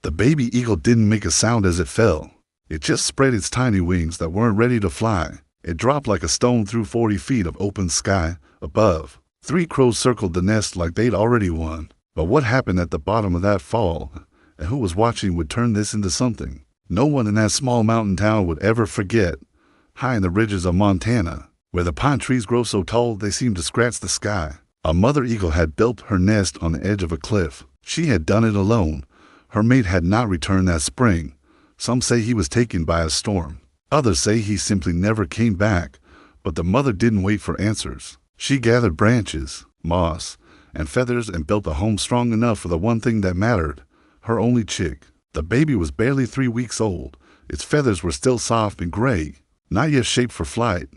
The baby eagle didn't make a sound as it fell. It just spread its tiny wings that weren't ready to fly. It dropped like a stone through 40 feet of open sky above. 3 crows circled the nest like they'd already won. But what happened at the bottom of that fall, and who was watching, would turn this into something no one in that small mountain town would ever forget. High in the ridges of Montana, where the pine trees grow so tall they seem to scratch the sky, a mother eagle had built her nest on the edge of a cliff. She had done it alone. Her mate had not returned that spring. Some say he was taken by a storm. Others say he simply never came back. But the mother didn't wait for answers. She gathered branches, moss, and feathers and built a home strong enough for the one thing that mattered, her only chick. The baby was barely 3 weeks old. Its feathers were still soft and gray, not yet shaped for flight.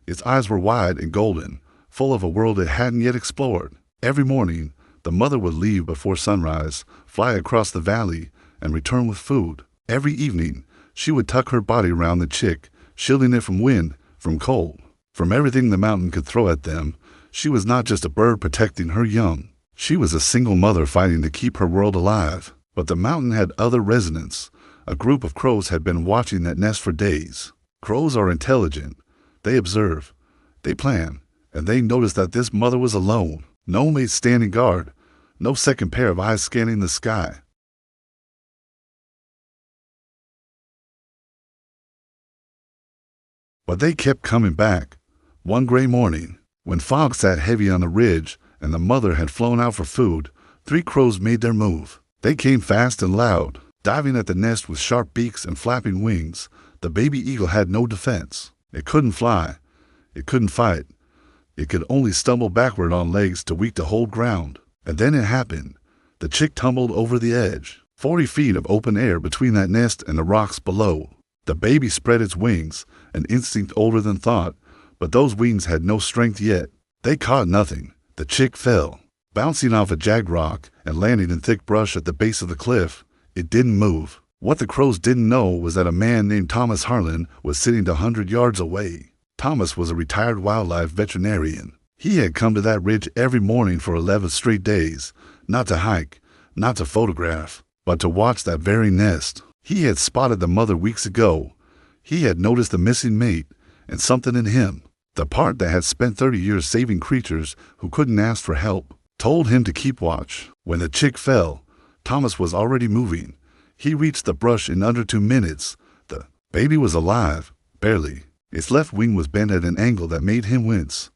Its eyes were wide and golden, full of a world it hadn't yet explored. Every morning, the mother would leave before sunrise, fly across the valley, and return with food. Every evening, she would tuck her body around the chick, shielding it from wind, from cold, from everything the mountain could throw at them. She was not just a bird protecting her young. She was a single mother fighting to keep her world alive. But the mountain had other residents. A group of crows had been watching that nest for days. Crows are intelligent. They observe, they plan, and they noticed that this mother was alone. No mate standing guard, no second pair of eyes scanning the sky. But they kept coming back. One gray morning, when fog sat heavy on the ridge and the mother had flown out for food, 3 crows made their move. They came fast and loud, diving at the nest with sharp beaks and flapping wings. The baby eagle had no defense. It couldn't fly. It couldn't fight. It could only stumble backward on legs too weak to hold ground. And then it happened. The chick tumbled over the edge. 40 feet of open air between that nest and the rocks below. The baby spread its wings, an instinct older than thought, but those wings had no strength yet. They caught nothing. The chick fell, bouncing off a jagged rock and landing in thick brush at the base of the cliff. It didn't move. What the crows didn't know was that a man named Thomas Harlan was sitting 100 yards away. Thomas was a retired wildlife veterinarian. He had come to that ridge every morning for 11 straight days, not to hike, not to photograph, but to watch that very nest. He had spotted the mother weeks ago. He had noticed the missing mate and something in him, the part that had spent 30 years saving creatures who couldn't ask for help, told him to keep watch. When the chick fell, Thomas was already moving. He reached the brush in under 2 minutes. The baby was alive, barely. Its left wing was bent at an angle that made him wince.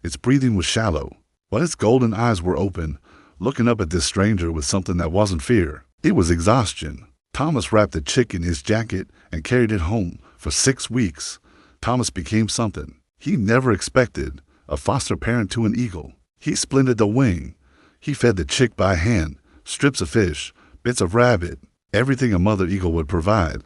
Its breathing was shallow, but its golden eyes were open, looking up at this stranger with something that wasn't fear. It was exhaustion. Thomas wrapped the chick in his jacket and carried it home. For 6 weeks, Thomas became something he never expected, a foster parent to an eagle. He splinted the wing. He fed the chick by hand, strips of fish, bits of rabbit, everything a mother eagle would provide.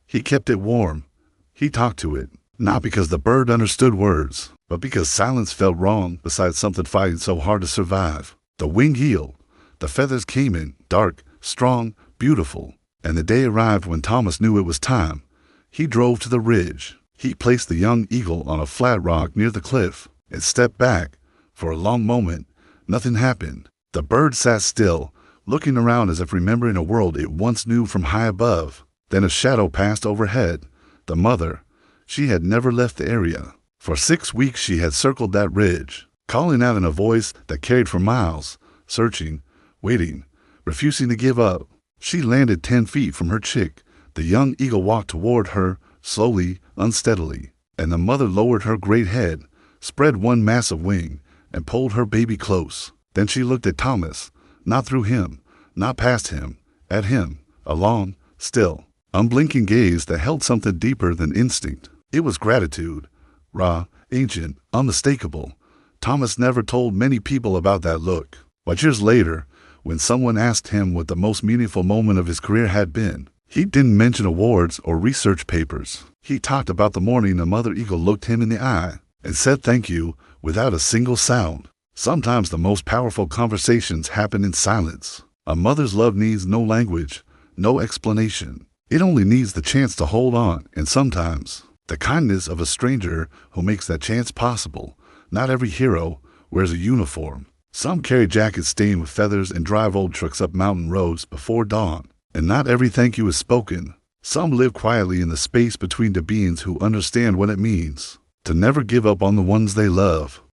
He kept it warm. He talked to it, not because the bird understood words, but because silence felt wrong beside something fighting so hard to survive. The wing healed. The feathers came in, dark, strong, beautiful. And the day arrived when Thomas knew it was time. He drove to the ridge. He placed the young eagle on a flat rock near the cliff and stepped back. For a long moment, nothing happened. The bird sat still, looking around as if remembering a world it once knew from high above. Then a shadow passed overhead. The mother. She had never left the area. For 6 weeks she had circled that ridge, calling out in a voice that carried for miles, searching, waiting, refusing to give up. She landed 10 feet from her chick. The young eagle walked toward her, slowly, unsteadily, and the mother lowered her great head, spread one massive wing, and pulled her baby close. Then she looked at Thomas, not through him, not past him, at him, a long, still, unblinking gaze that held something deeper than instinct. It was gratitude, raw, ancient, unmistakable. Thomas never told many people about that look. But years later, when someone asked him what the most meaningful moment of his career had been, he didn't mention awards or research papers. He talked about the morning a mother eagle looked him in the eye and said thank you without a single sound. Sometimes the most powerful conversations happen in silence. A mother's love needs no language, no explanation. It only needs the chance to hold on, and sometimes the kindness of a stranger who makes that chance possible. Not every hero wears a uniform. Some carry jackets stained with feathers and drive old trucks up mountain roads before dawn. And not every thank you is spoken. Some live quietly in the space between the beings who understand what it means to never give up on the ones they love.